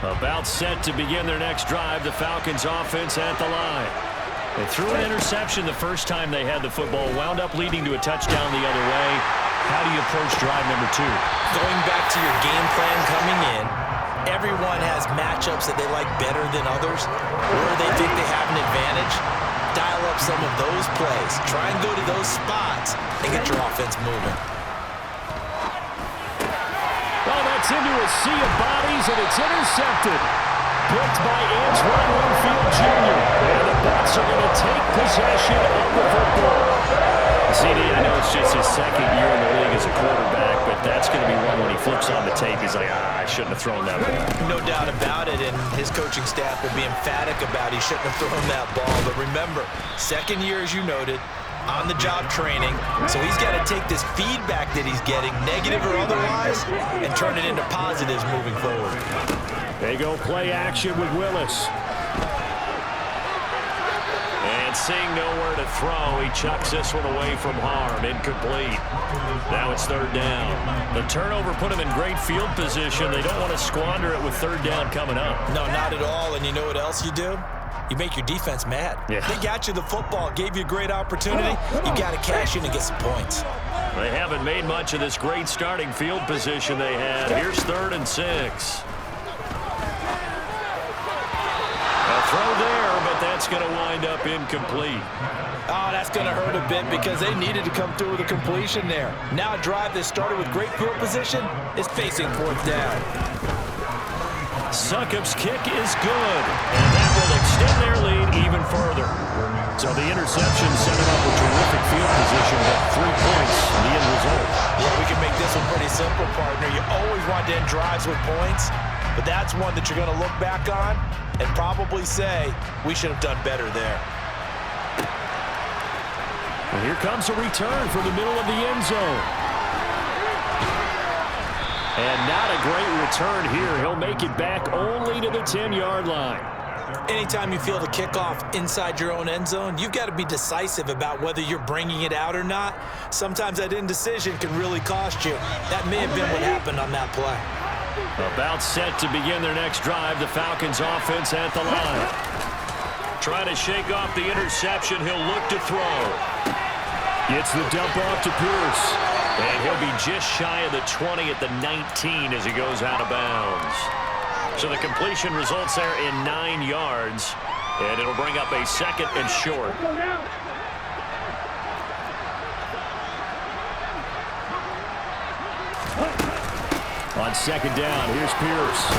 About set to begin their next drive, the Falcons offense at the line. They threw an interception the first time they had the football, wound up leading to a touchdown the other way. How do you approach drive number 2? Going back to your game plan coming in, everyone has matchups that they like better than others, or they think they have an advantage. Dial up some of those plays. Try and go to those spots and get your offense moving. Oh, that's into a sea of bodies, and it's intercepted. Picked by Antoine Winfield Jr. And the Bucs are going to take possession of the football. CD, I know it's just his second year in the league as a quarterback, but that's going to be one when he flips on the tape. He's like, I shouldn't have thrown that ball. No doubt about it, and his coaching staff will be emphatic about he shouldn't have thrown that ball. But remember, second year, as you noted, on-the-job training, so he's got to take this feedback that he's getting, negative or otherwise, and turn it into positives moving forward. They go play action with Willis. And seeing nowhere to throw, he chucks this one away from harm. Incomplete. Now it's third down. The turnover put him in great field position. They don't want to squander it with third down coming up. No, not at all. And you know what else you do? You make your defense mad. Yeah. They got you the football, gave you a great opportunity. You got to cash in and get some points. They haven't made much of this great starting field position they had. Here's 3rd and 6. A throw there, but that's going to wind up incomplete. Oh, that's going to hurt a bit because they needed to come through with a completion there. Now a drive that started with great field position is facing 4th down. Succop's kick is good, and that will extend their lead even further. So the interception set him up with terrific field position, but 3 points, the end result. Yeah, we can make this one pretty simple, partner. You always want to end drives with points, but that's one that you're going to look back on and probably say, we should have done better there. And here comes a return from the middle of the end zone. And not a great return here. He'll make it back only to the 10-yard line. Anytime you feel the kickoff inside your own end zone, you've got to be decisive about whether you're bringing it out or not. Sometimes that indecision can really cost you. That may have been what happened on that play. About set to begin their next drive, the Falcons offense at the line. Trying to shake off the interception. He'll look to throw. Gets the dump off to Pierce. And he'll be just shy of the 20 at the 19 as he goes out of bounds. So the completion results there in 9 yards. And it'll bring up a 2nd and short. On 2nd down, here's Pierce.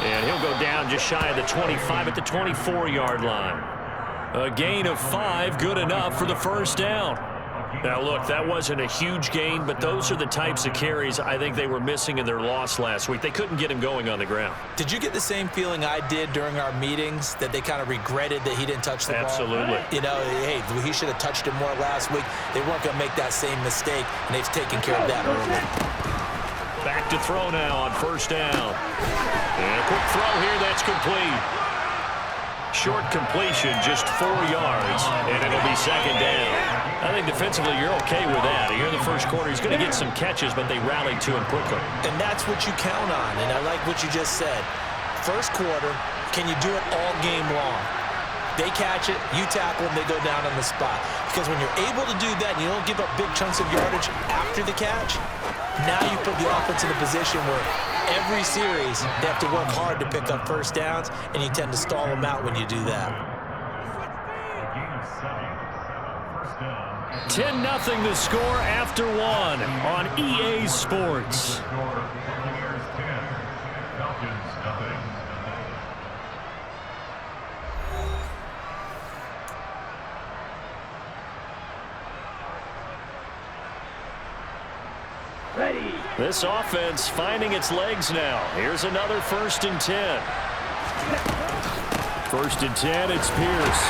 And he'll go down just shy of the 25 at the 24-yard line. A gain of 5, good enough for the 1st down. Now, look, that wasn't a huge gain, but those are the types of carries I think they were missing in their loss last week. They couldn't get him going on the ground. Did you get the same feeling I did during our meetings, that they kind of regretted that he didn't touch the ball? Absolutely. You know, hey, he should have touched it more last week. They weren't going to make that same mistake, and they've taken care of that early. Back to throw now on 1st down. And a quick throw here that's complete. Short completion, just 4 yards, and it'll be 2nd down. I think defensively you're okay with that. Here in the first quarter, he's going to get some catches, but they rallied to him quickly. And that's what you count on, and I like what you just said. First quarter, can you do it all game long? They catch it, you tackle them, they go down on the spot. Because when you're able to do that and you don't give up big chunks of yardage after the catch, now you put the offense in a position where every series they have to work hard to pick up 1st downs, and you tend to stall them out when you do that. 10-0 the score after 1 on EA Sports. Ready. This offense finding its legs now. Here's another 1st and 10. 1st and 10, it's Pierce.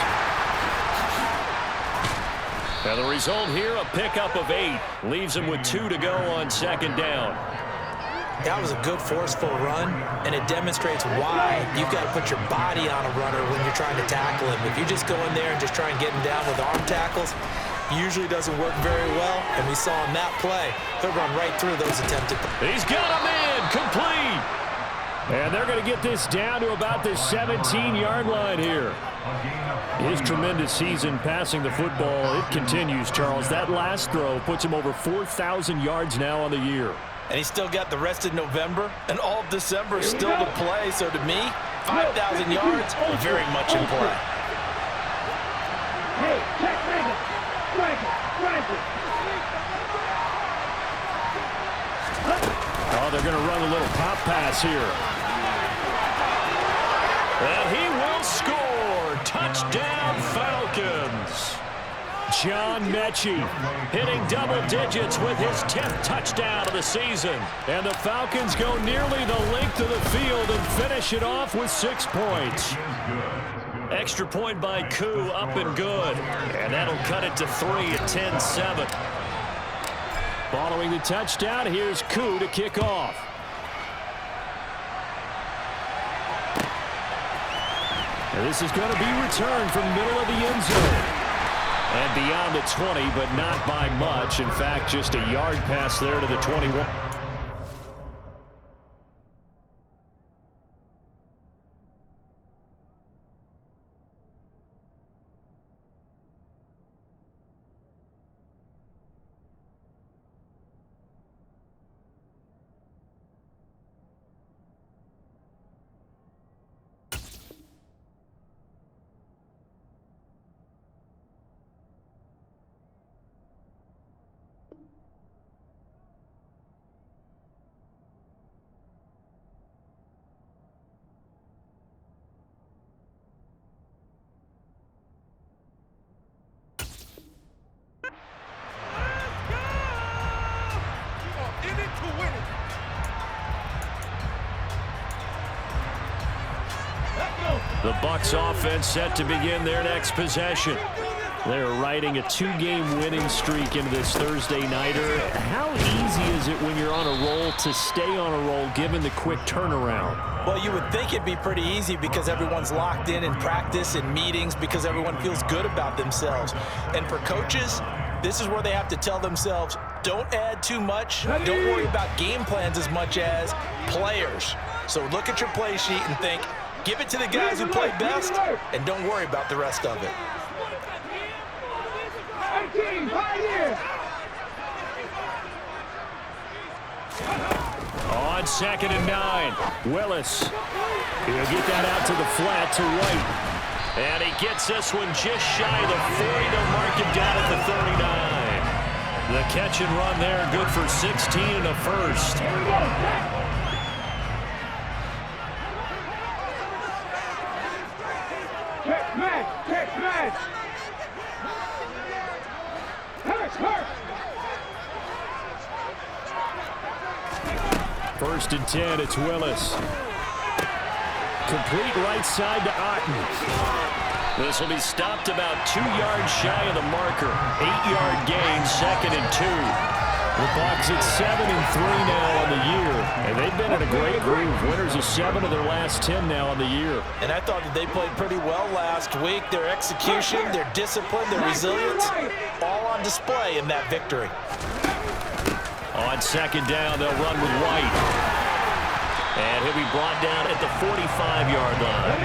Now the result here, a pickup of 8. Leaves him with 2 to go on 2nd down. That was a good forceful run, and it demonstrates why you've got to put your body on a runner when you're trying to tackle him. If you just go in there and just try and get him down with arm tackles, usually doesn't work very well, and we saw on that play, he'll run right through those attempted. He's got him in, complete. And they're going to get this down to about the 17-yard line here. His tremendous season passing the football, it continues, Charles. That last throw puts him over 4,000 yards now on the year. And he's still got the rest of November and all of December still to play. So to me, 5,000 yards, very much in play. Oh, they're going to run a little pop pass here. And he will score. Touchdown, Falcons. John Mechie hitting double digits with his 10th touchdown of the season. And the Falcons go nearly the length of the field and finish it off with 6 points. Extra point by Koo, up and good. And that'll cut it to 3 at 10-7. Following the touchdown, here's Koo to kick off. And this is going to be returned from the middle of the end zone. And beyond the 20, but not by much. In fact, just a yard pass there to the 21. The Bucs offense set to begin their next possession. They're riding a 2-game winning streak into this Thursday nighter. How easy is it when you're on a roll to stay on a roll given the quick turnaround? Well, you would think it'd be pretty easy because everyone's locked in practice and meetings because everyone feels good about themselves. And for coaches, this is where they have to tell themselves, don't add too much. Don't worry about game plans as much as players. So look at your play sheet and think, give it to the guys who play best, and don't worry about the rest of it. On 2nd and 9, Willis. He'll get that out to the flat to White. And he gets this one just shy of the 40. They'll mark him down at the 39. The catch and run there, good for 16 and a first. First and 10, it's Willis. Complete right side to Otten. This will be stopped about 2 yards shy of the marker. 8-yard gain, 2nd and 2. The Bucs at 7-3 now on the year. And they've been in a great groove. Winners of 7 of their last 10 now on the year. And I thought that they played pretty well last week. Their execution, their discipline, their resilience, all on display in that victory. On 2nd down, they'll run with White. And he'll be brought down at the 45-yard line.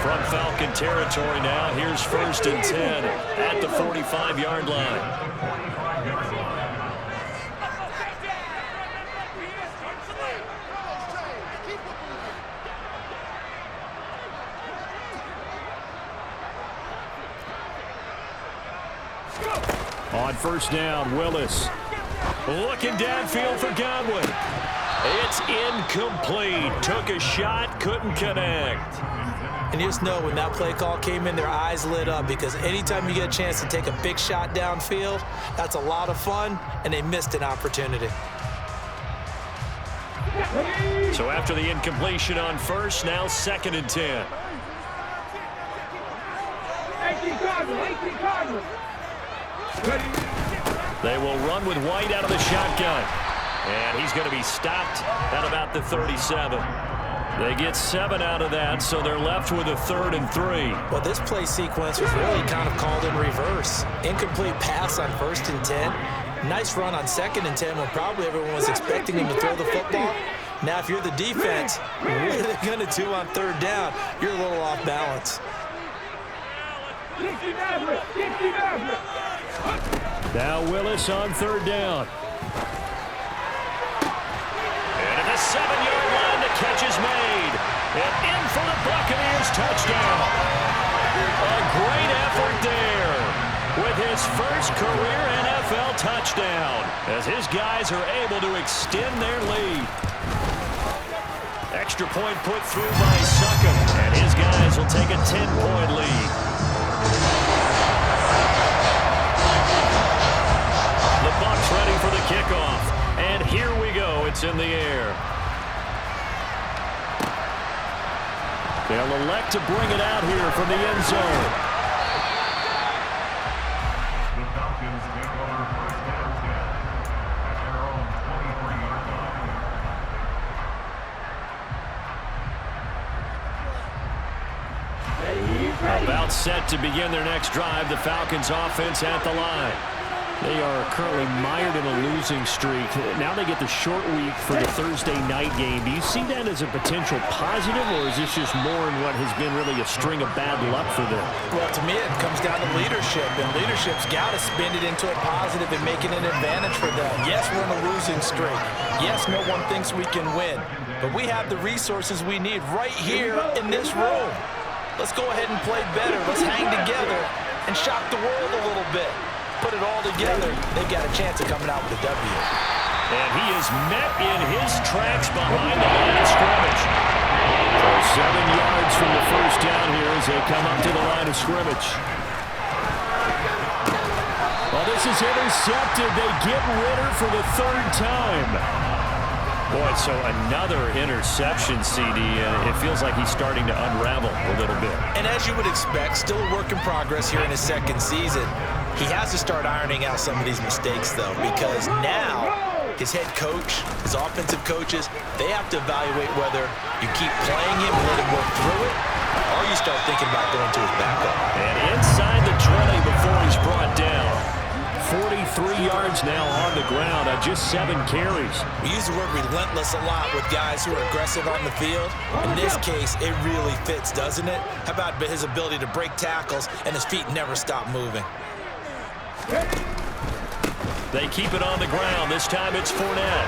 From Falcon territory now, here's 1st and 10 at the 45-yard line. On 1st down, Willis. Looking downfield for Godwin. It's incomplete. Took a shot, couldn't connect. And you just know when that play call came in, their eyes lit up because anytime you get a chance to take a big shot downfield, that's a lot of fun, and they missed an opportunity. So after the incompletion on 1st, now 2nd and 10. 18 Cardinals. They will run with White out of the shotgun. And he's going to be stopped at about the 37. They get 7 out of that, so they're left with a 3rd and 3. Well, this play sequence was really kind of called in reverse. Incomplete pass on 1st and 10. Nice run on 2nd and 10 when probably everyone was expecting him to throw the football. Now, if you're the defense, what are they going to do on third down? You're a little off balance. Now Willis on third down. And at the 7-yard line, the catch is made. And in for the Buccaneers touchdown. A great effort there with his first career NFL touchdown as his guys are able to extend their lead. Extra point put through by Suckham, and his guys will take a 10-point lead. The Bucs ready for the kickoff, and here we go. It's in the air. They'll elect to bring it out here from the end zone. The Falcons take over first down at their own 23-yard line. About set to begin their next drive, the Falcons offense at the line. They are currently mired in a losing streak. Now they get the short week for the Thursday night game. Do you see that as a potential positive, or is this just more in what has been really a string of bad luck for them? Well, to me, it comes down to leadership, and leadership's got to spin it into a positive and make it an advantage for them. Yes, we're in a losing streak. Yes, no one thinks we can win, but we have the resources we need right here in this room. Let's go ahead and play better. Let's hang together and shock the world a little bit. Put it all together, they've got a chance of coming out with a W. And he is met in his tracks behind the line of scrimmage. So 7 yards from the first down here as they come up to the line of scrimmage. Well, this is intercepted. They get Ritter for the third time. Boy, so another interception, CD. It feels like he's starting to unravel a little bit. And as you would expect, still a work in progress here in his second season. He has to start ironing out some of these mistakes, though, because now his head coach, his offensive coaches, they have to evaluate whether you keep playing him and let him work through it, or you start thinking about going to his backup. And inside the 20 before he's brought down. 43 yards now on the ground on just 7 carries. We use the word relentless a lot with guys who are aggressive on the field. In this case, it really fits, doesn't it? How about his ability to break tackles and his feet never stop moving? They keep it on the ground. This time it's Fournette.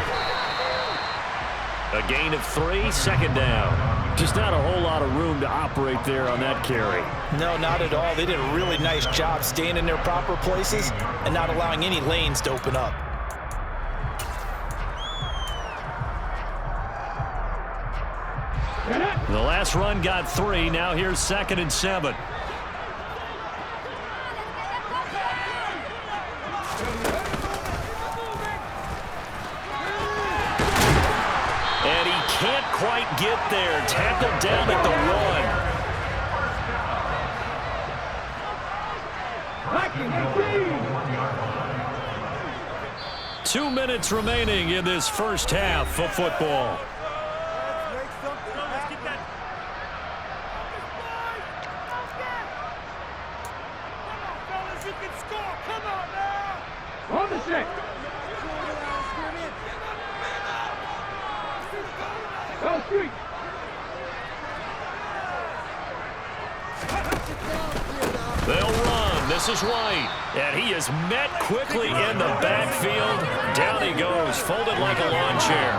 A gain of 3, second down. Just not a whole lot of room to operate there on that carry. No, not at all. They did a really nice job staying in their proper places and not allowing any lanes to open up. The last run got 3. Now here's 2nd and 7. And he can't quite get there. Tackled down at the 1. 2 minutes remaining in this first half of football. On the stick. Go street. They'll run. This is White. And he is met quickly in the backfield. Down he goes, folded like a lawn chair.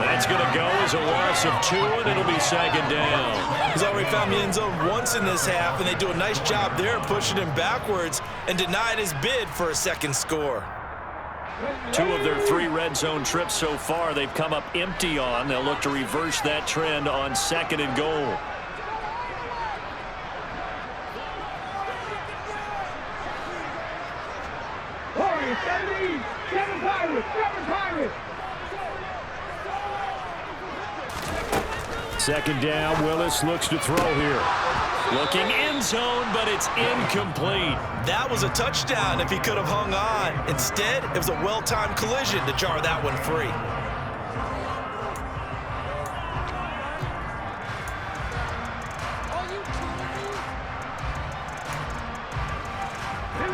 That's going to go as a loss of 2, and it'll be 2nd down. He's already found the end zone once in this half, and they do a nice job there pushing him backwards and denying his bid for a second score. 2 of their 3 red zone trips so far they've come up empty on. They'll look to reverse that trend on 2nd and goal. Warriors, 7 Pirates, 7 Pirates. 2nd down, Willis looks to throw here. Looking end zone, but it's incomplete. That was a touchdown if he could have hung on. Instead, it was a well-timed collision to jar that one free.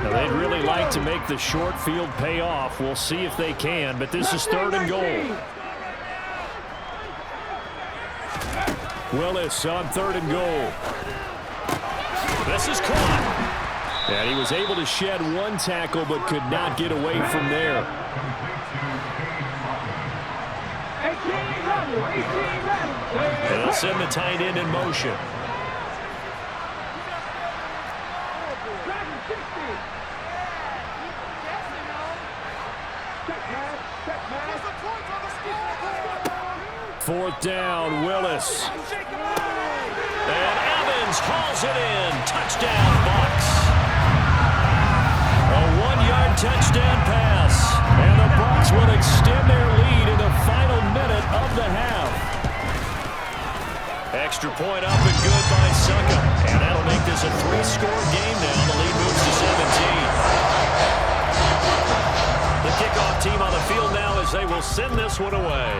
Now, they'd really like to make the short field pay off. We'll see if they can, but this is 3rd and goal. Willis on 3rd and goal. This is caught. And he was able to shed one tackle but could not get away from there. 18-11. They'll send the tight end in motion. Fourth down, Willis. And Evans hauls it in. Touchdown, Bucs. A 1-yard touchdown pass. And the Bucs will extend their lead in the final minute of the half. Extra point up and good by Suckup. And that'll make this a 3-score game now. The lead moves to 17. The kickoff team on the field now as they will send this one away.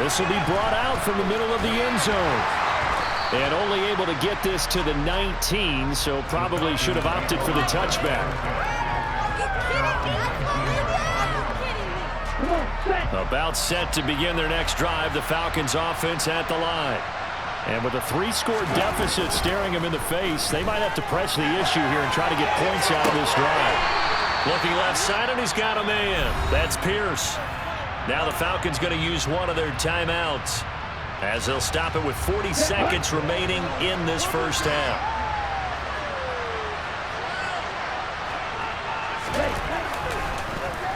This will be brought out from the middle of the end zone. And only able to get this to the 19, so probably should have opted for the touchback. About set to begin their next drive, the Falcons offense at the line. And with a 3-score deficit staring them in the face, they might have to press the issue here and try to get points out of this drive. Looking left side, and he's got a man. That's Pierce. Now the Falcons going to use one of their timeouts as they'll stop it with 40 seconds remaining in this first half.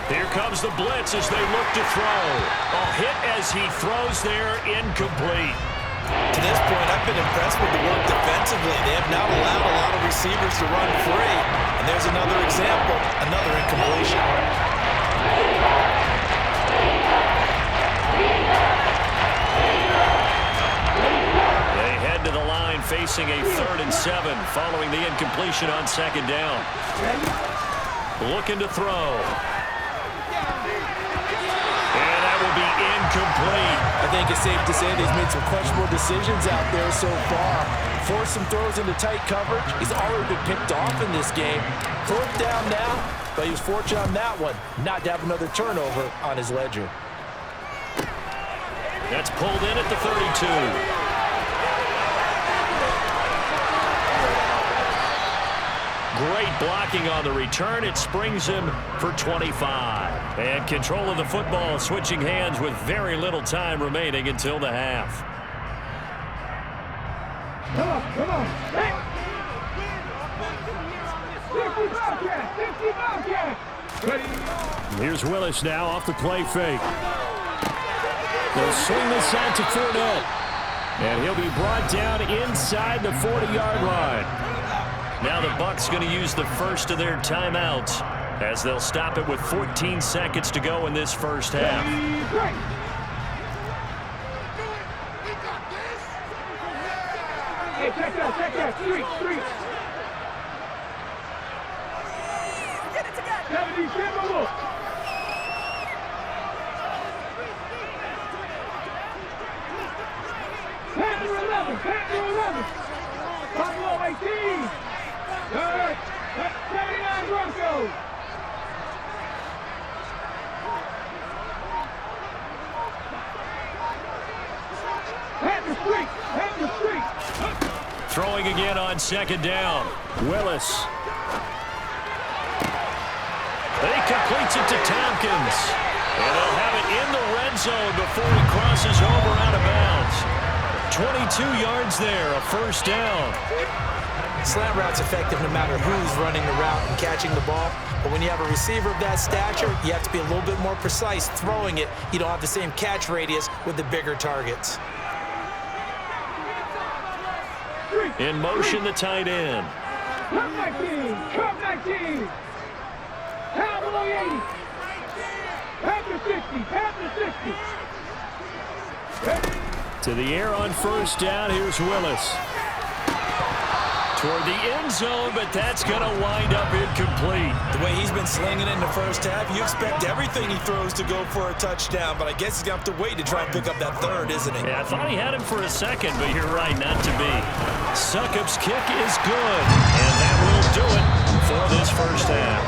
Here comes the blitz as they look to throw. A hit as he throws there, incomplete. To this point, I've been impressed with the work defensively. They have not allowed a lot of receivers to run free. And there's another example, another incompletion. They head to the line facing a 3rd and 7 following the incompletion on 2nd down. Looking to throw. And that will be incomplete. I think it's safe to say they've made some questionable decisions out there so far. Forced some throws into tight coverage. He's already been picked off in this game. 4th down now, but he was fortunate on that one not to have another turnover on his ledger. That's pulled in at the 32. Great blocking on the return. It springs him for 25. And control of the football switching hands with very little time remaining until the half. Come on. Hey. 50 Bobcats. Here's Willis now off the play fake. They'll swing this out to Fournette. And he'll be brought down inside the 40-yard line. Now the Bucs going to use the first of their timeouts as they'll stop it with 14 seconds to go in this first half. Hey, check that. Street. 77 look. Panther 11. Buffalo 18. Good. 79 Broncos. Panther Street. Throwing again on 2nd down. Willis. He completes it to Tompkins. And they'll have it in the red zone before he crosses over out of bounds. 22 yards there, a 1st down. Slant route's effective no matter who's running the route and catching the ball. But when you have a receiver of that stature, you have to be a little bit more precise throwing it. You don't have the same catch radius with the bigger targets. In motion, the tight end. Cup 19. Pound below 80. Panther 60. To the air on 1st down. Here's Willis. Toward the end zone, but that's going to wind up incomplete. The way he's been slinging in the first half, you expect everything he throws to go for a touchdown, but I guess he's going to have to wait to try and pick up that 3rd, isn't he? Yeah, I thought he had him for a second, but you're right, not to be. Succup's kick is good, and that will do it for this first half.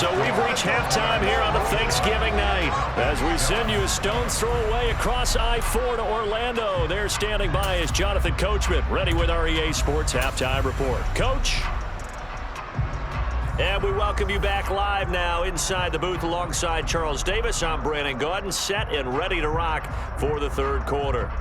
So we've reached halftime here on a Thanksgiving night as we send you a stone's throw away across I-4 to Orlando. There standing by is Jonathan Coachman, ready with our EA Sports Halftime Report. Coach? And we welcome you back live now inside the booth alongside Charles Davis. I'm Brandon Gaudin, set and ready to rock for the third quarter.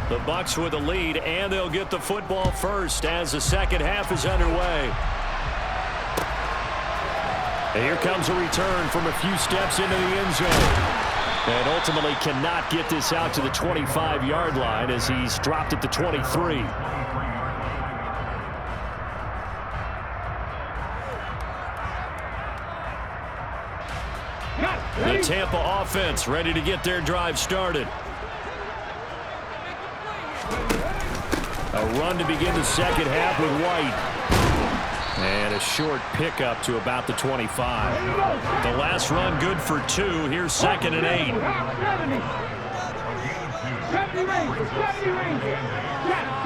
The Bucs with a lead, and they'll get the football first as the second half is underway. And here comes a return from a few steps into the end zone. And ultimately cannot get this out to the 25-yard line as he's dropped at the 23. The Tampa offense ready to get their drive started. A run to begin the second half with White. And a short pickup to about the 25. The last run good for 2. Here's 2nd and 8.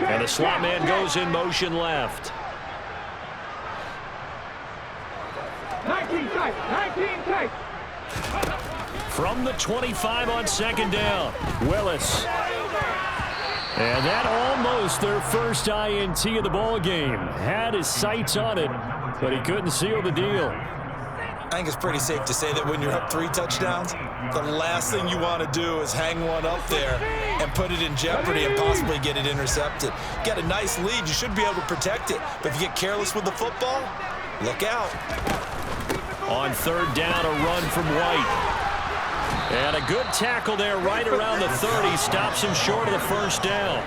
And the slot man goes in motion left. 19 tight, 19 tight. From the 25 on 2nd down, Willis. And that almost their first INT of the ball game. Had his sights on it, but he couldn't seal the deal. I think it's pretty safe to say that when you're up 3 touchdowns, the last thing you want to do is hang one up there and put it in jeopardy and possibly get it intercepted. Get a nice lead, you should be able to protect it. But if you get careless with the football, look out. On 3rd down, a run from White. And a good tackle there right around the 30. Stops him short of the first down.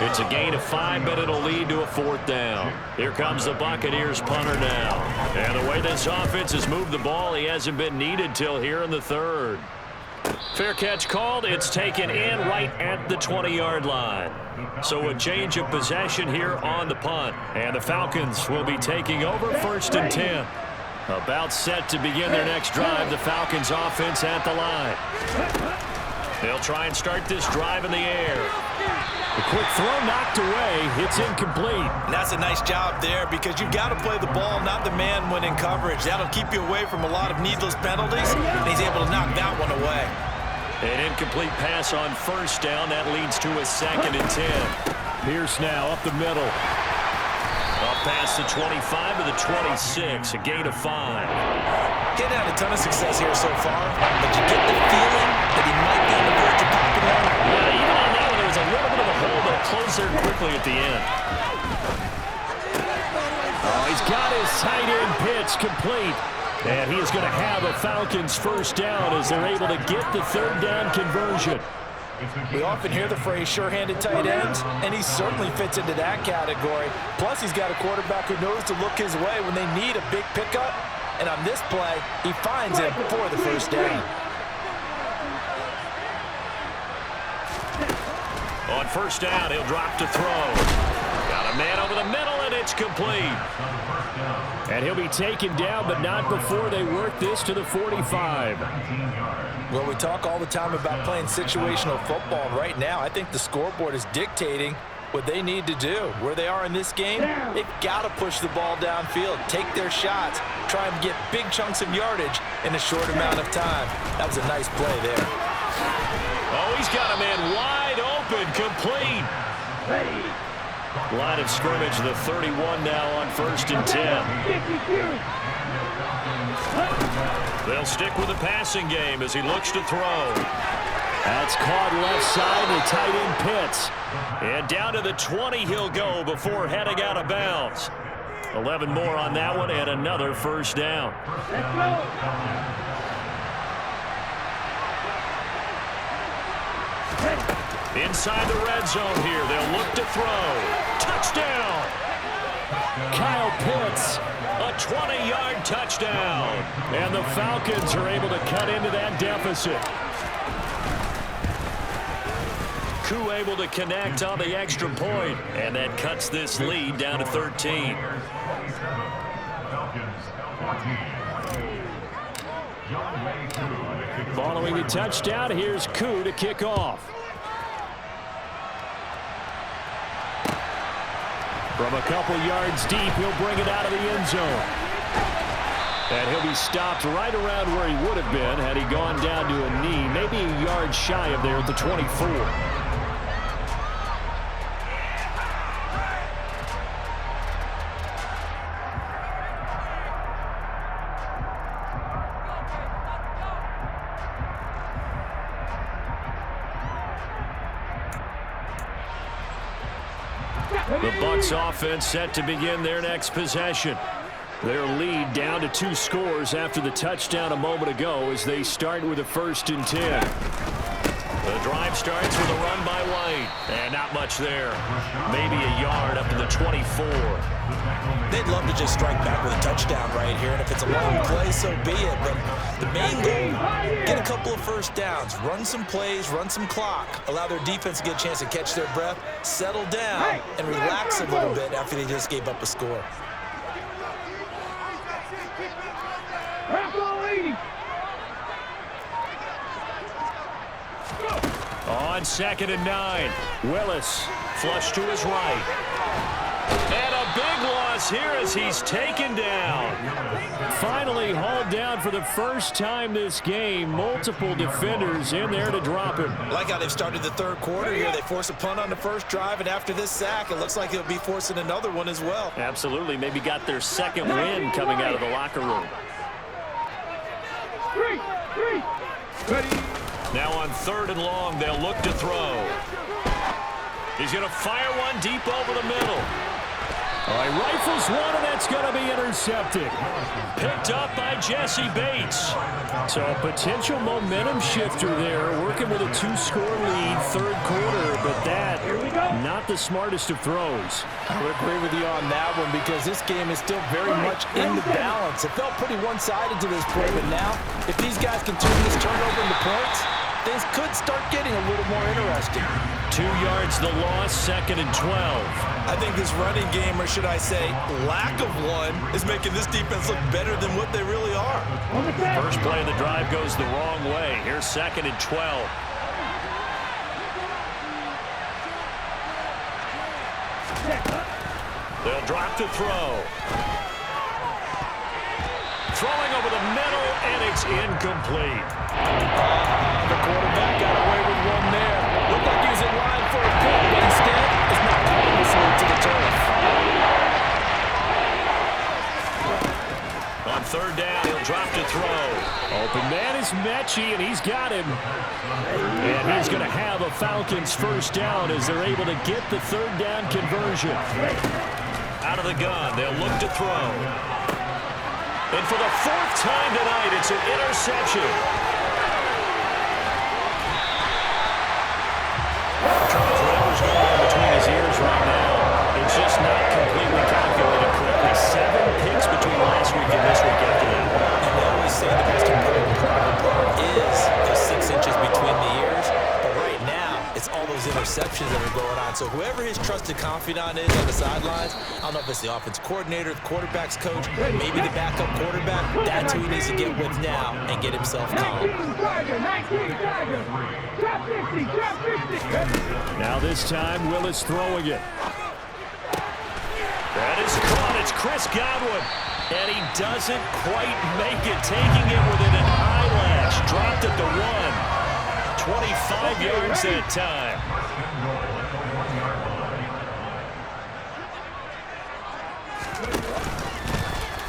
It's a gain of 5, but it'll lead to a 4th down. Here comes the Buccaneers punter now. And the way this offense has moved the ball, he hasn't been needed till here in the 3rd. Fair catch called. It's taken in right at the 20-yard line. So a change of possession here on the punt. And the Falcons will be taking over 1st and 10. About set to begin their next drive, the Falcons offense at the line. They'll try and start this drive in the air. The quick throw knocked away. It's incomplete. And that's a nice job there because you've got to play the ball, not the man when in coverage. That'll keep you away from a lot of needless penalties, and he's able to knock that one away. An incomplete pass on 1st down. That leads to a 2nd and 10. Pierce now up the middle. Up past the 25 to the 26, a gain of 5. Getting had a ton of success here so far, but you get the feeling that he might be on the verge of popping one. Yeah, even on that one, there was a little bit of a hole, but it closed there quickly at the end. Oh, he's got his tight end pitch complete. And he is going to have a Falcons 1st down as they're able to get the 3rd down conversion. We often hear the phrase sure-handed tight ends, and he certainly fits into that category. Plus, he's got a quarterback who knows to look his way when they need a big pickup. And on this play, he finds him for the 1st down. On 1st down, he'll drop to throw. Got a man over the middle, and it's complete. And he'll be taken down, but not before they work this to the 45. Well, we talk all the time about playing situational football, and right now I think the scoreboard is dictating what they need to do. Where they are in this game, they've got to push the ball downfield, take their shots, try and get big chunks of yardage in a short amount of time. That was a nice play there. Oh, he's got a man wide open, complete. Line of scrimmage, the 31 now on 1st and 10. They'll stick with the passing game as he looks to throw. That's caught left side, the tight end Pitts. And down to the 20 he'll go before heading out of bounds. 11 more on that one and another 1st down. Inside the red zone here, they'll look to throw. Touchdown! Pitts. A 20-yard touchdown. And the Falcons are able to cut into that deficit. Koo able to connect on the extra point, and that cuts this lead down to 13. Following the touchdown, here's Koo to kick off. From a couple yards deep, he'll bring it out of the end zone. And he'll be stopped right around where he would have been had he gone down to a knee, maybe a yard shy of there at the 24. The Bucs offense set to begin their next possession. Their lead down to 2 scores after the touchdown a moment ago as they start with a 1st and 10. The drive starts with a run by White. And not much there. Maybe a yard up to the 24. They'd love to just strike back with a touchdown right here. And if it's a long play, so be it. But the main goal, get a couple of first downs. Run some plays, run some clock. Allow their defense to get a chance to catch their breath, settle down, and relax a little bit after they just gave up a score. On 2nd and 9, Willis flush to his right. And a big loss here as he's taken down. Finally hauled down for the first time this game. Multiple defenders in there to drop him. Like how they've started the 3rd quarter here. They force a punt on the first drive, and after this sack, it looks like they'll be forcing another one as well. Absolutely. Maybe got their 2nd win coming out of the locker room. Ready. Now on 3rd and long, they'll look to throw. He's going to fire one deep over the middle. All right, rifles one, and that's going to be intercepted. Picked up by Jesse Bates. So a potential momentum shifter there, working with a 2-score lead, 3rd quarter, but that, not the smartest of throws. I would agree with you on that one because this game is still very much in the balance. It felt pretty one-sided to this point, but now, if these guys can turn this turnover into points, things could start getting a little more interesting. 2 yards the loss, 2nd and 12. I think this running game, or should I say lack of one, is making this defense look better than what they really are. First play of the drive goes the wrong way. Here's 2nd and 12. They'll drop to throw. Throwing over the middle, and it's incomplete. The quarterback got away with one there. Looked like he was in line for a pick, but instead is not calling this lead to the turf. On 3rd down, he'll drop to throw. Open man is Mechie, and he's got him. And he's going to have a Falcons 1st down as they're able to get the 3rd down conversion. Out of the gun, they'll look to throw. And for the 4th time tonight, it's an interception. Whatever's going on between his ears right now, it's just not completely calculated correctly. 7 picks between last week and this week after that. And they always say the most important part is the 6 inches between the ears. But right now, it's all those interceptions that are going on. So whoever his trusted confidant is on the sidelines, I don't know if it's the offense coordinator, the quarterback's coach, maybe the backup quarterback, that's who he needs to get with now and get himself calm. Now this time, Willis throwing it. That is caught. It's Chris Godwin. And he doesn't quite make it, taking it within an eyelash. Dropped at the 1. 25 yards that time.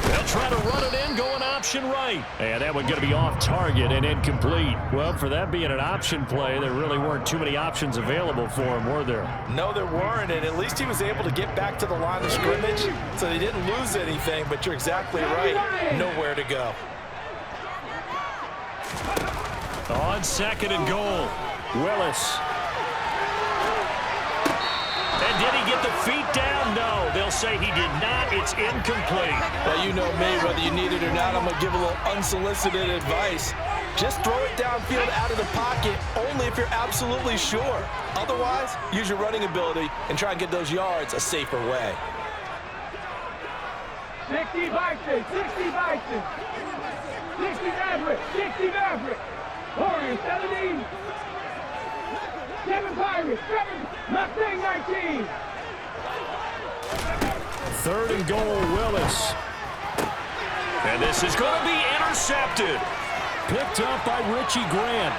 They'll try to run it in, going option right. And that one going to be off target and incomplete. Well, for that being an option play, there really weren't too many options available for him, were there? No, there weren't, and at least he was able to get back to the line of scrimmage, so they didn't lose anything, but you're exactly right. Nowhere to go. On 2nd and goal, Willis. And did he get the feet down? No. They'll they'll say he did not. It's incomplete. Well, you know me, whether you need it or not, I'm going to give a little unsolicited advice. Just throw it downfield out of the pocket only if you're absolutely sure. Otherwise, use your running ability and try and get those yards a safer way. 60 Bison, 60 Bison. 60 Maverick, 60 Maverick. Warriors 17. 7 Pirates, 7 Mustang 19. 3rd and goal, Willis. And this is going to be intercepted. Picked up by Richie Grant.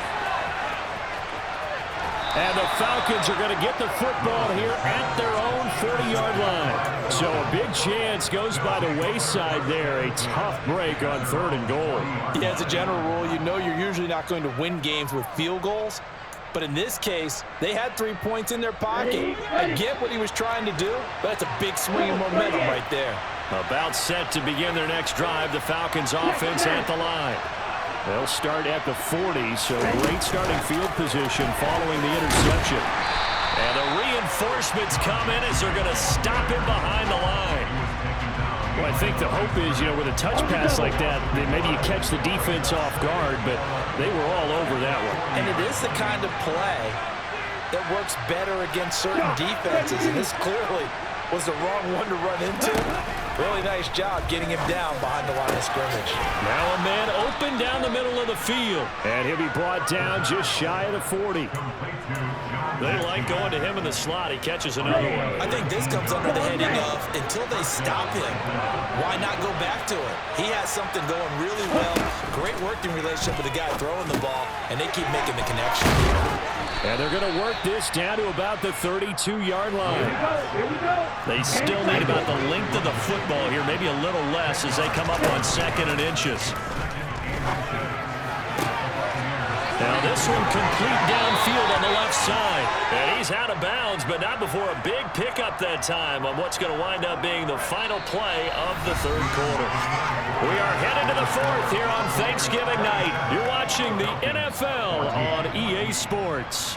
And the Falcons are going to get the football here at their own 40-yard line. So a big chance goes by the wayside there. A tough break on 3rd and goal. Yeah, as a general rule, you know you're usually not going to win games with field goals. But in this case, they had 3 points in their pocket. I get what he was trying to do, but that's a big swing of momentum right there. About set to begin their next drive, the Falcons offense at the line. They'll start at the 40, so great starting field position following the interception. And the reinforcements come in as they're going to stop him behind the line. Well, I think the hope is, with a touch pass like that, maybe you catch the defense off guard, but they were all over that one. And it is the kind of play that works better against certain defenses, and this clearly was the wrong one to run into. Really nice job getting him down behind the line of scrimmage. Now a man open down the middle of the field, and he'll be brought down just shy of the 40. They like going to him in the slot. He catches another one. I think this comes under the heading of, until they stop him, why not go back to it? He has something going really well. Great working relationship with the guy throwing the ball, and they keep making the connection. And they're going to work this down to about the 32-yard line. They still need about the length of the football here, maybe a little less as they come up on 2nd and inches. Now this one complete downfield on the left side. And he's out of bounds, but not before a big pickup that time on what's going to wind up being the final play of the 3rd quarter. We are headed to the 4th here on Thanksgiving night. You're watching the NFL on EA Sports.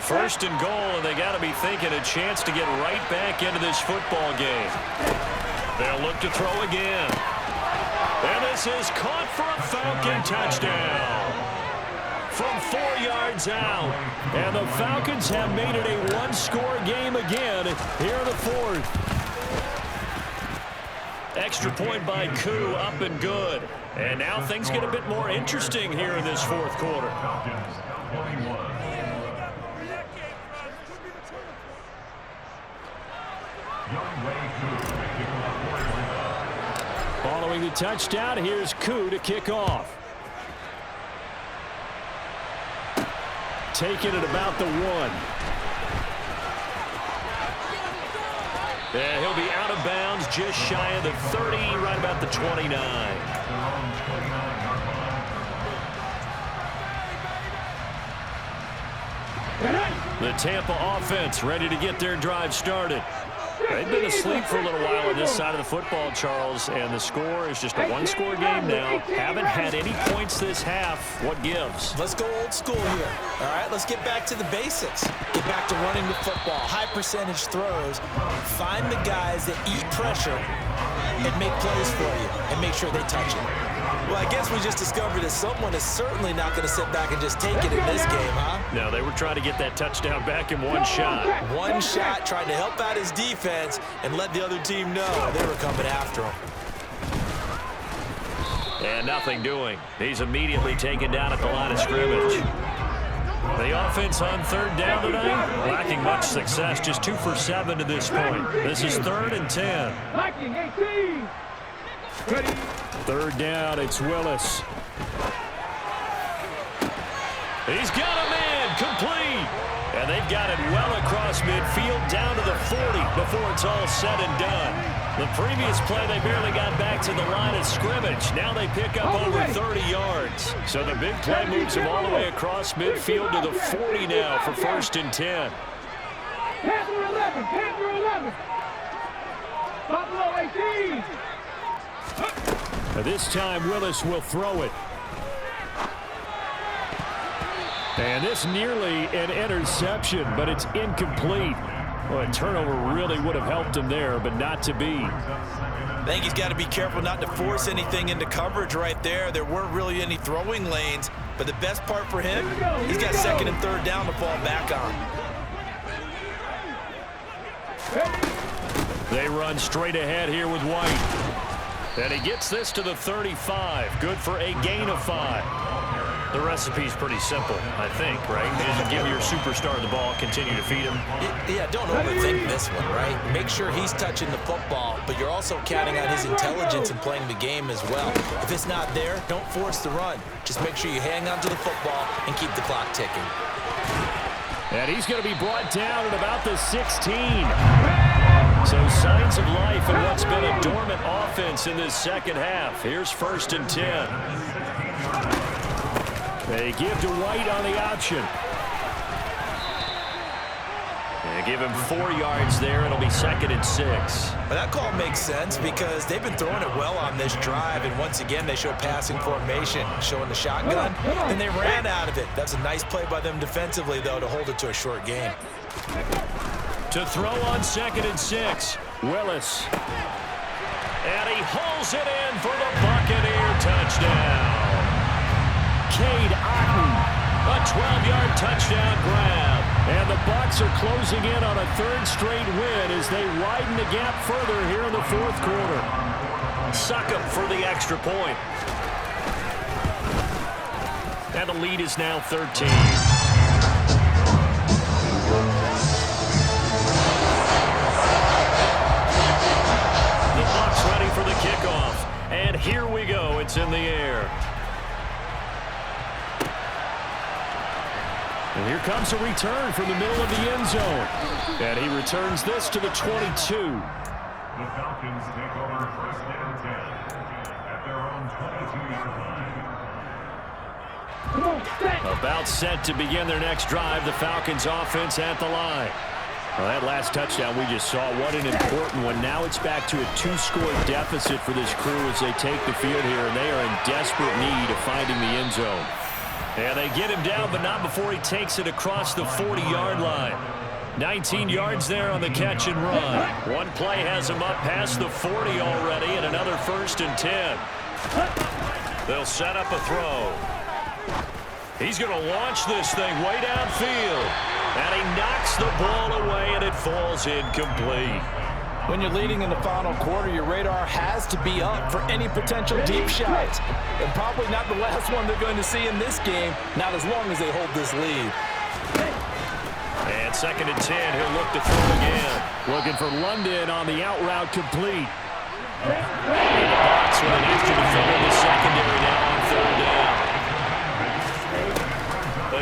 First and goal, and they got to be thinking a chance to get right back into this football game. They'll look to throw again. And this is caught for a Falcon touchdown from 4 yards out. And the Falcons have made it a one-score game again here in the 4th. Extra point by Koo, up and good. And now things get a bit more interesting here in this 4th quarter. Following the touchdown, here's Koo to kick off. Taking it about the 1. And he'll be out of bounds just shy of the 30, right about the 29. The Tampa offense ready to get their drive started. They've been asleep for a little while on this side of the football, Charles, and the score is just a one-score game now. Haven't had any points this half. What gives? Let's go old school here. All right, let's get back to the basics. Get back to running the football, high percentage throws. Find the guys that eat pressure and make plays for you and make sure they touch it. Well, I guess we just discovered that someone is certainly not going to sit back and just take it in this game, huh? No, they were trying to get that touchdown back in one shot. One shot, trying to help out his defense and let the other team know they were coming after him. And nothing doing. He's immediately taken down at the line of scrimmage. The offense on third down tonight, lacking much success, just 2 for 7 to this point. This is 3rd and 10. Lacking 18. Ready. Third down, it's Willis. He's got a man, complete. And they've got it well across midfield, down to the 40 before it's all said and done. The previous play, they barely got back to the line of scrimmage. Now they pick up over 30 yards. So the big play moves them all the way across midfield to the 40 now for 1st and 10. Panther 11. Panther 11. Buffalo 18. Now this time, Willis will throw it. And this nearly an interception, but it's incomplete. Well, a turnover really would have helped him there, but not to be. I think he's got to be careful not to force anything into coverage right there. There weren't really any throwing lanes, but the best part for him, he's got 2nd and 3rd down to fall back on. They run straight ahead here with White. And he gets this to the 35. Good for a gain of 5. The recipe's pretty simple, I think, right? Just give your superstar the ball, continue to feed him. Yeah, don't overthink this one, right? Make sure he's touching the football, but you're also counting on his intelligence in playing the game as well. If it's not there, don't force the run. Just make sure you hang on to the football and keep the clock ticking. And he's going to be brought down at about the 16. So signs of life in what's been a dormant offense in this second half. Here's 1st and 10. They give to White on the option. They give him 4 yards there. It'll be 2nd and 6. Well, that call makes sense because they've been throwing it well on this drive, and once again they show passing formation, showing the shotgun, and they ran out of it. That's a nice play by them defensively, though, to hold it to a short gain. To throw on 2nd and 6, Willis. And he hauls it in for the Buccaneer touchdown. Cade Otton, a 12-yard touchdown grab. And the Bucs are closing in on a 3rd straight win as they widen the gap further here in the 4th quarter. Suck up for the extra point. And the lead is now 13. The Bucs ready for the kickoff. And here we go. It's in the air. And here comes a return from the middle of the end zone. And he returns this to the 22. The Falcons take over 1st and 10 at their own 22-yard line. About set to begin their next drive. The Falcons offense at the line. Well, that last touchdown we just saw, what an important one. Now it's back to a 2-score deficit for this crew as they take the field here, and they are in desperate need of finding the end zone. And they get him down, but not before he takes it across the 40-yard line. 19 yards there on the catch and run. One play has him up past the 40 already, and another 1st and 10. They'll set up a throw. He's going to launch this thing way downfield. And he knocks the ball away, and it falls incomplete. When you're leading in the final quarter, your radar has to be up for any potential deep shots. And probably not the last one they're going to see in this game, not as long as they hold this lead. And 2nd and 10, he'll look to throw again. Looking for London on the out route complete. In the box with an extra defender in the secondary now on 3rd down.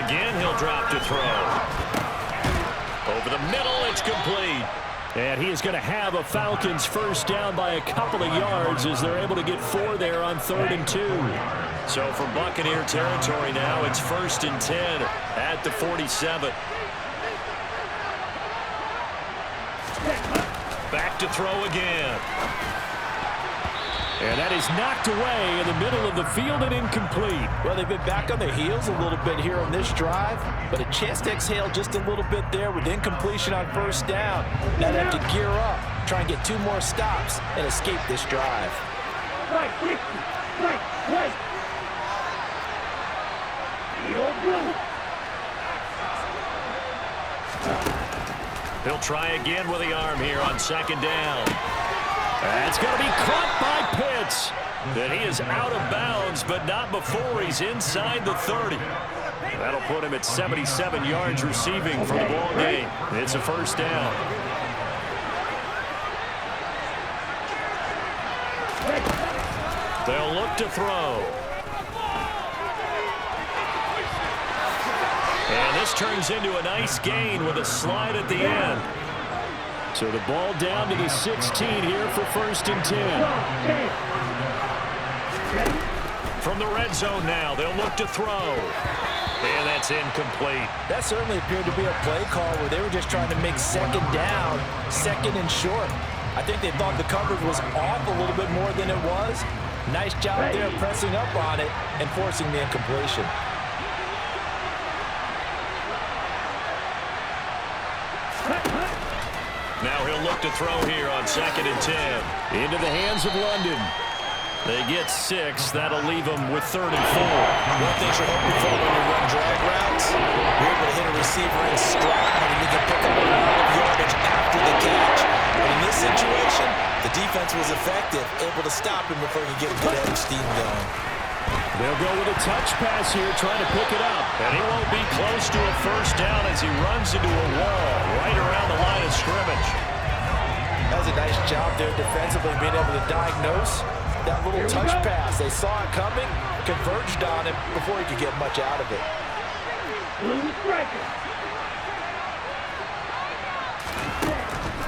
Again, he'll drop to throw. Over the middle, it's complete. And he is going to have a Falcons 1st down by a couple of yards as they're able to get 4 there on 3rd and 2. So for Buccaneer territory now, it's 1st and 10 at the 47. Back to throw again. And that is knocked away in the middle of the field and incomplete. Well, they've been back on their heels a little bit here on this drive, but a chance to exhale just a little bit there with incompletion on 1st down. Now they have to gear up, try and get 2 more stops and escape this drive. Strike. Strike. Field goal. He'll try again with the arm here on second down. That's going to be caught by Pitts. And he is out of bounds, but not before he's inside the 30. That'll put him at 77 yards receiving for the ball game. It's a first down. They'll look to throw. And this turns into a nice gain with a slide at the end. So the ball down to the 16 here for first and 10. From the red zone now, they'll look to throw. And that's incomplete. That certainly appeared to be a play call where they were just trying to make second down, second and short. I think they thought the coverage was off a little bit more than it was. Nice job there pressing up on it and forcing the incompletion. Now he'll look to throw here on second and 10. Into the hands of London. They get 6. That'll leave them with 3rd and 4. One thing you're hoping for when you run drag routes, you're able to hit a receiver in stride and you can pick up a lot of yardage after the catch. But in this situation, the defense was effective, able to stop him before he could get a good head of steam going. They'll go with a touch pass here, trying to pick it up. And he won't be close to a first down as he runs into a wall right around the line of scrimmage. That was a nice job there defensively, being able to diagnose that little touch pass. They saw it coming, converged on him before he could get much out of it.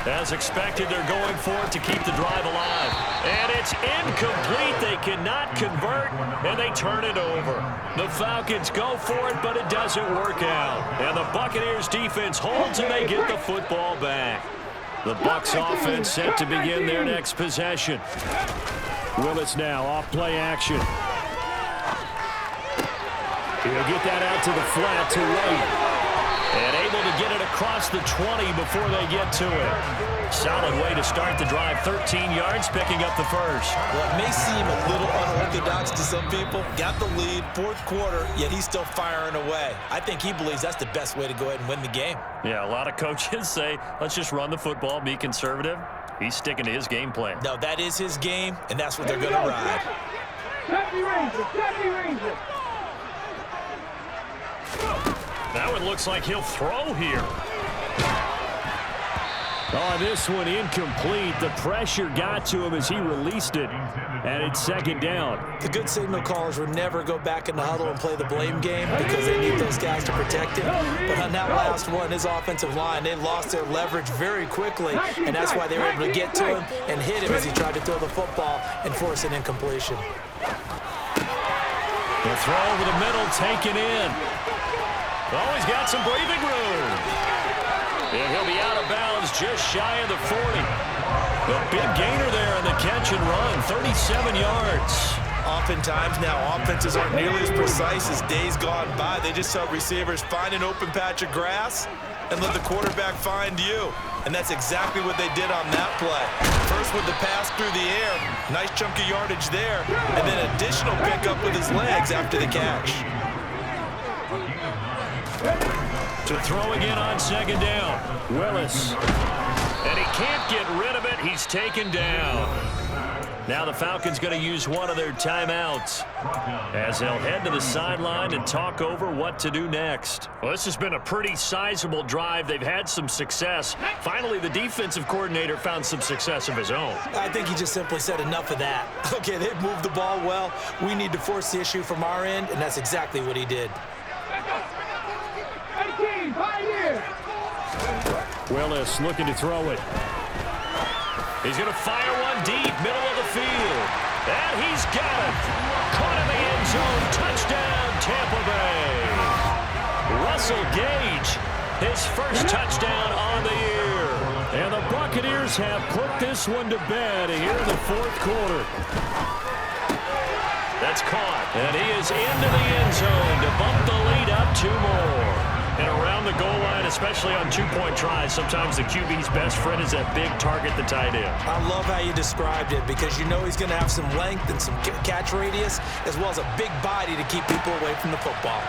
As expected, they're going for it to keep the drive alive. And it's incomplete. They cannot convert, and they turn it over. The Falcons go for it, but it doesn't work out. And the Buccaneers defense holds, and they get the football back. The Bucs offense set to begin their next possession. Willis now off play action. He'll get that out to the flat to White. And able to get it across the 20 before they get to it. Solid way to start the drive. 13 yards, picking up the first. Well, it may seem a little unorthodox to some people. Got the lead, 4th quarter, yet he's still firing away. I think he believes that's the best way to go ahead and win the game. Yeah, a lot of coaches say, let's just run the football, be conservative. He's sticking to his game plan. No, that is his game, and that's what they're going to ride. Happy Ranger, Happy Ranger. Now it looks like he'll throw here. Oh, this one incomplete. The pressure got to him as he released it. And it's second down. The good signal callers would never go back in the huddle and play the blame game because they need those guys to protect him. But on that last one, his offensive line, they lost their leverage very quickly. And that's why they were able to get to him and hit him as he tried to throw the football and force an incompletion. The throw over the middle, taken in. Oh, he's got some breathing room. And he'll be out of bounds just shy of the 40. A big gainer there in the catch and run, 37 yards. Oftentimes now, offenses aren't nearly as precise as days gone by. They just help receivers find an open patch of grass and let the quarterback find you. And that's exactly what they did on that play. First with the pass through the air, nice chunk of yardage there, and then additional pickup with his legs after the catch. To throw again on second down. Willis. And he can't get rid of it. He's taken down. Now the Falcons going to use one of their timeouts as they'll head to the sideline and talk over what to do next. Well, this has been a pretty sizable drive. They've had some success. Finally, the defensive coordinator found some success of his own. I think he just simply said enough of that. Okay, they've moved the ball well. We need to force the issue from our end, and that's exactly what he did. Willis looking to throw it. He's going to fire one deep, middle of the field. And he's got it. Caught in the end zone. Touchdown, Tampa Bay. Russell Gage, his first touchdown on the year. And the Buccaneers have put this one to bed here in the 4th quarter. That's caught. And he is into the end zone to bump the lead up 2 more. And around the goal line, especially on two-point tries, sometimes the QB's best friend is that big target, the tight end. I love how you described it because you know he's going to have some length and some catch radius as well as a big body to keep people away from the football.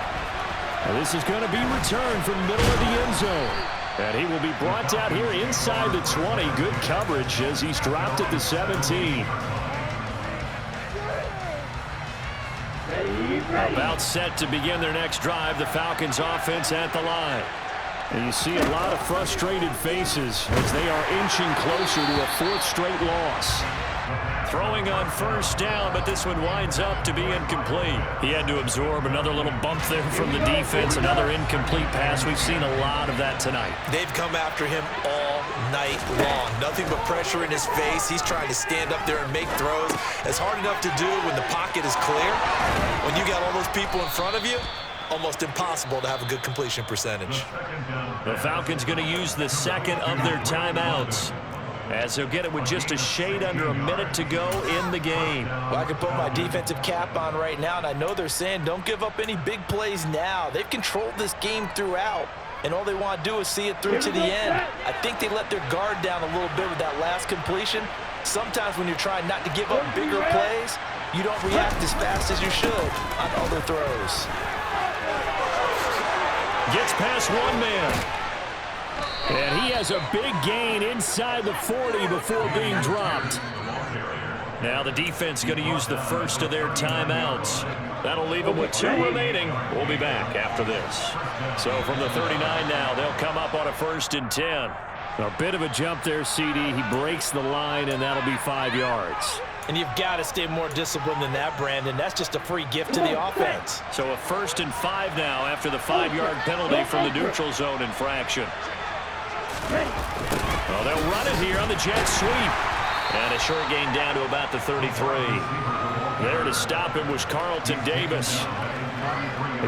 Now this is going to be returned from the middle of the end zone. And he will be brought down here inside the 20. Good coverage as he's dropped at the 17. About set to begin their next drive, the Falcons offense at the line. And you see a lot of frustrated faces as they are inching closer to a fourth straight loss. Throwing on first down, but this one winds up to be incomplete. He had to absorb another little bump there from the defense, another incomplete pass. We've seen a lot of that tonight. They've come after him all night long. Nothing but pressure in his face. He's trying to stand up there and make throws. It's hard enough to do when the pocket is clear. When you got all those people in front of you, almost impossible to have a good completion percentage. The Falcons going to use the second of their timeouts, as they'll get it with just a shade under a minute to go in the game. Well, I can put my defensive cap on right now, and I know they're saying don't give up any big plays now. They've controlled this game throughout, and all they want to do is see it through to the end. I think they let their guard down a little bit with that last completion. Sometimes when you're trying not to give up bigger plays, you don't react as fast as you should on other throws. Gets past one man. And he has a big gain inside the 40 before being dropped. Now the defense going to use the first of their timeouts. That'll leave them with 2 remaining. We'll be back after this. So from the 39 now, they'll come up on a 1st and 10. A bit of a jump there, CD. He breaks the line, and that'll be 5 yards. And you've got to stay more disciplined than that, Brandon. That's just a free gift to the offense. So a 1st and 5 now after the 5-yard penalty from the neutral zone infraction. Well, they'll run it here on the jet sweep. And a short gain down to about the 33. There to stop him was Carlton Davis.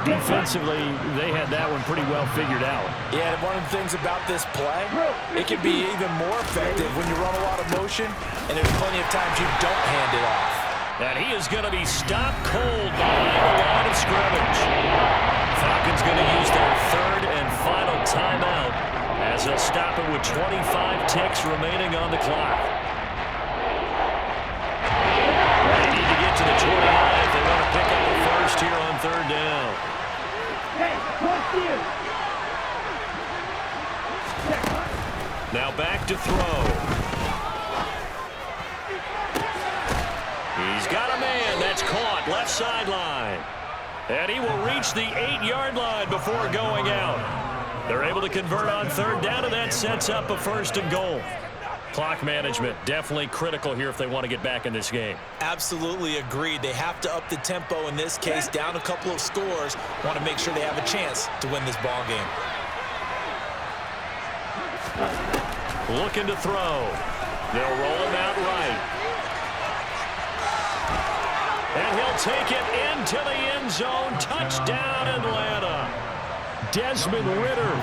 Defensively, they had that one pretty well figured out. Yeah, and one of the things about this play, it can be even more effective when you run a lot of motion, and there's plenty of times you don't hand it off. And he is going to be stopped cold behind the line of scrimmage. Falcons going to use their 3rd and final timeout as they'll stop it with 25 ticks remaining on the clock. They need to get to the 29 if they want to pick up the first here on 3rd down. Now back to throw. He's got a man. That's caught. Left sideline. And he will reach the 8-yard line before going out. They're able to convert on 3rd down, and that sets up a 1st and goal. Clock management definitely critical here if they want to get back in this game. Absolutely agreed. They have to up the tempo in this case, down a couple of scores. Want to make sure they have a chance to win this ball game. Looking to throw. They'll roll him out right. And he'll take it into the end zone. Touchdown, Atlanta. Desmond Ridder,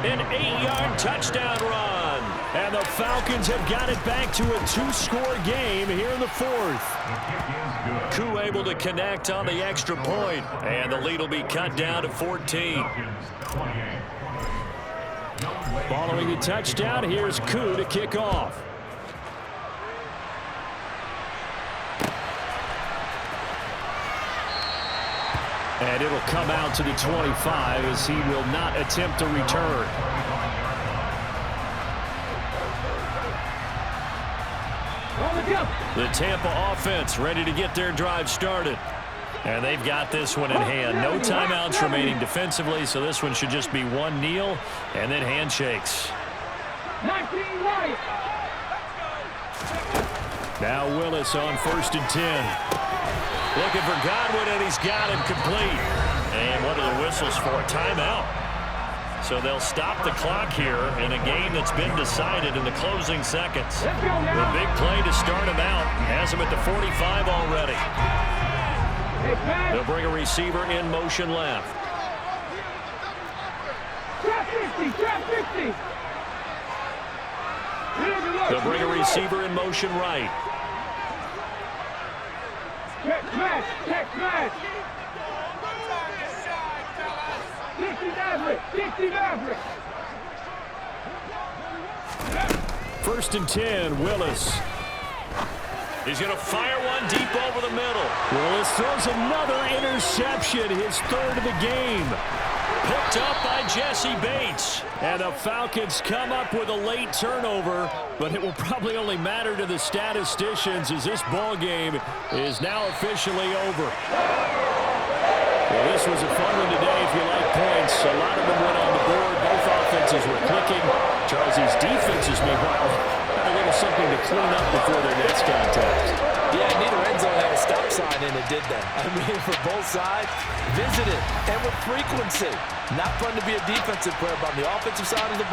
an 8-yard touchdown run. And the Falcons have got it back to a 2-score game here in the 4th. Koo able to connect on the extra point, and the lead will be cut down to 14. Following the touchdown, here's Koo to kick off. And it'll come out to the 25 as he will not attempt to return. The Tampa offense ready to get their drive started. And they've got this one in hand. No timeouts remaining defensively, so this one should just be one kneel and then handshakes. Now Willis on 1st and 10. Looking for Godwin, and he's got him complete. And what are the whistles for? A timeout. So they'll stop the clock here in a game that's been decided in the closing seconds. The big play to start him out has him at the 45 already. They'll bring a receiver in motion left. They'll bring a receiver in motion right. Check match, check match. 60 Maverick. 60 Maverick. First and 10, Willis. He's going to fire one deep over the middle. Willis throws another interception, his third of the game. Picked up by Jesse Bates. And the Falcons come up with a late turnover, but it will probably only matter to the statisticians as this ball game is now officially over. Well, this was a fun one today if you like points. A lot of them went on the board. Both offenses were clicking. Charles's defenses, meanwhile, had a little something to clean up before their next contest. Yeah, neither end zone had a stop sign in it, did they? I mean, for both sides, visited and with frequency. Not fun to be a defensive player, but on the offensive side of the ball,